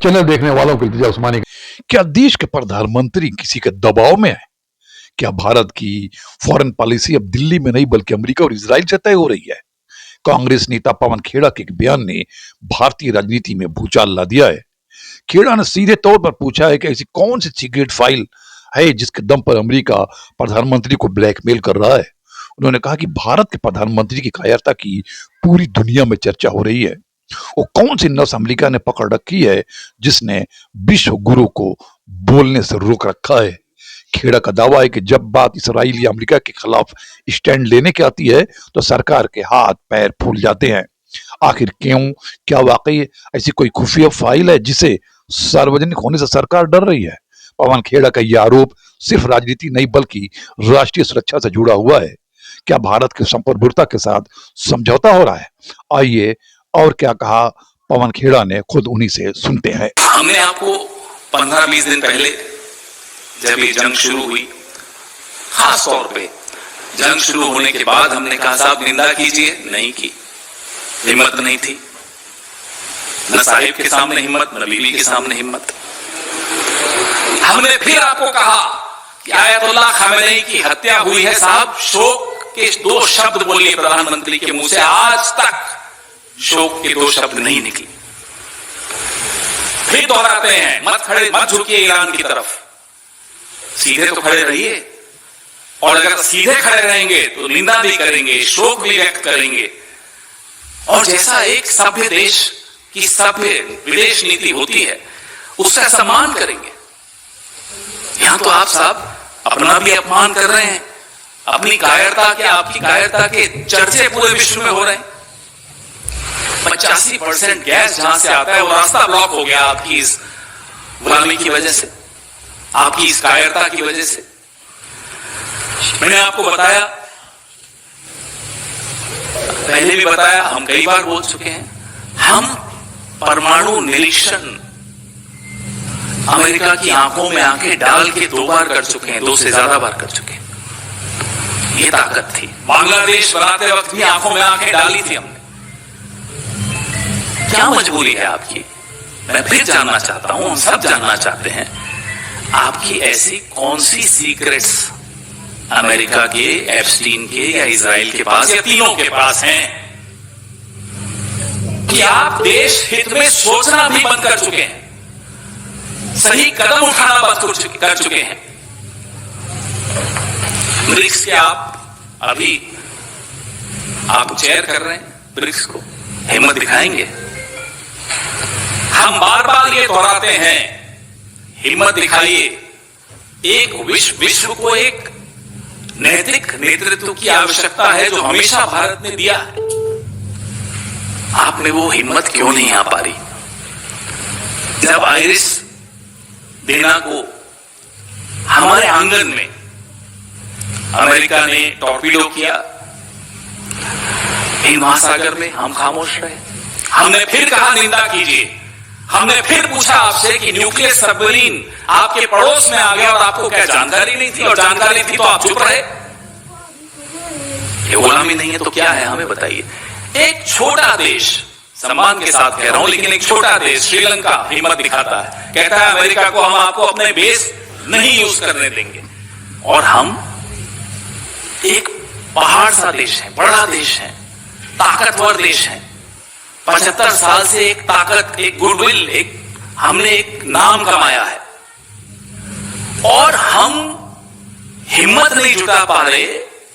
Channel देखने वालों के लिए उस्मानी। क्या देश के प्रधानमंत्री किसी के दबाव में है? क्या भारत की फॉरेन पॉलिसी अब दिल्ली में नहीं बल्कि अमेरिका और इजराइल से तय हो रही है? कांग्रेस नेता पवन खेड़ा के एक बयान ने भारतीय राजनीति में भूचाल ला दिया है। खेड़ा ने सीधे तौर पर पूछा है कि ऐसी कौन सी सीक्रेट फाइल है जिसके दम पर अमेरिका प्रधानमंत्री को ब्लैकमेल कर रहा है। उन्होंने कहा कि भारत के प्रधानमंत्री की कायरता की पूरी दुनिया में चर्चा हो रही है। वो कौन सी नस अमेरिका ने पकड़ रखी है जिसने विश्व गुरु को बोलने से रोक रखा है। खेड़ा का दावा है कि जब बात इसराइल या अमेरिका के खिलाफ स्टैंड लेने की आती है तो सरकार के हाथ पैर फूल जाते हैं। आखिर क्यों? क्या वाकई ऐसी कोई खुफिया फाइल है जिसे सार्वजनिक होने से सरकार डर रही है? पवन खेड़ा का यह आरोप सिर्फ राजनीति नहीं बल्कि राष्ट्रीय सुरक्षा से जुड़ा हुआ है। क्या भारत की संप्रभुता के साथ समझौता हो रहा है? आइए और क्या कहा पवन खेड़ा ने, खुद उन्हीं से सुनते हैं। हमने आपको 15-20 दिन पहले जब ये जंग शुरू हुई, खास तौर पे जंग शुरू होने के बाद हमने कहा साहब निंदा कीजिए, नहीं की, हिम्मत नहीं थी, न साहिब के सामने हिम्मत, न बीबी के सामने हिम्मत। हमने फिर आपको कहा कि आयतुल्लाह खामेनी की हत्या हुई है साहब, शोक के 2 शब्द बोलिए प्रधानमंत्री के मुंह से, आज तक शोक के 2 शब्द नहीं निकले। फिर दोहराते हैं मत झुकिए ईरान की तरफ, सीधे तो खड़े रहिए, और अगर सीधे खड़े रहेंगे तो निंदा भी करेंगे, शोक भी व्यक्त करेंगे, और जैसा एक सभ्य देश की सभ्य विदेश नीति होती है उसका सम्मान करेंगे। यहां तो आप साहब अपना भी अपमान कर रहे हैं, अपनी कायरता के, आपकी कायरता के चर्चे पूरे विश्व में हो रहे हैं। 85% गैस जहां से आता है वो रास्ता ब्लॉक हो गया आपकी इस गुलामी की वजह से, आपकी इस कायरता की वजह से। मैंने आपको बताया, पहले भी बताया, हम कई बार बोल चुके हैं, हम परमाणु निरीक्षण अमेरिका की आंखों में आंखें डाल के 2 बार कर चुके हैं, 2 से ज्यादा बार कर चुके हैं। ये ताकत थी। बांग्लादेश बनाते वक्त भी आंखों में आंखें डाली थी हमने। क्या मजबूरी है आपकी? मैं फिर जानना चाहता हूं, हम सब जानना चाहते हैं, आपकी ऐसी कौन सी सीक्रेट्स अमेरिका के, एप्स्टीन के या इजराइल के पास या तीनों के पास हैं कि आप देश हित में सोचना भी बंद कर चुके हैं, सही कदम उठाना बंद कर चुके हैं। ब्रिक्स के आप चेयर कर रहे हैं ब्रिक्स को, हिम्मत दिखाएंगे? हम बार बार ये दोहराते हैं, हिम्मत दिखाइए। एक विश्व को एक नैतिक नेतृत्व की आवश्यकता है जो हमेशा भारत ने दिया है। आप में वो हिम्मत क्यों नहीं आ पा रही? जब आइरिस देना को हमारे आंगन में अमेरिका ने टॉर्पीडो किया, हिंद महासागर में हम खामोश रहे। हमने फिर कहा निंदा कीजिए, हमने फिर पूछा आपसे कि न्यूक्लियर सबमरीन आपके पड़ोस में आ गया और आपको क्या जानकारी नहीं थी, और जानकारी थी तो आप चुप रहे। ये गुलामी नहीं है तो क्या है, हमें बताइए। एक छोटा देश, सम्मान के साथ कह रहा हूं, लेकिन एक छोटा देश श्रीलंका हिम्मत दिखाता है, कहता है अमेरिका को हम आपको अपने बेस नहीं यूज करने देंगे। और हम एक पहाड़ सा देश है, बड़ा देश है, ताकतवर देश है, 75 साल से एक ताकत, एक गुडविल, हमने एक नाम कमाया है, और हम हिम्मत नहीं जुटा पा रहे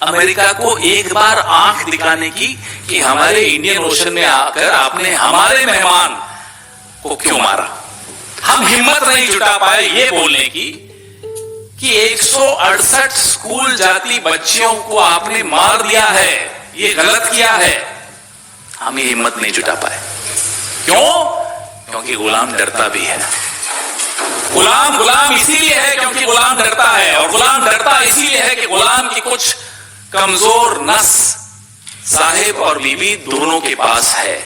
अमेरिका को एक बार आंख दिखाने की कि हमारे इंडियन ओशन में आकर आपने हमारे मेहमान को क्यों मारा। हम हिम्मत नहीं जुटा पाए ये बोलने की कि 168 स्कूल जाती बच्चियों को आपने मार दिया है, ये गलत किया है। हम ये हिम्मत नहीं जुटा पाए। क्यों? क्योंकि गुलाम डरता भी है। गुलाम इसीलिए है क्योंकि गुलाम डरता है, और गुलाम डरता इसीलिए है कि गुलाम की कुछ कमजोर नस साहिब और बीबी दोनों के पास है।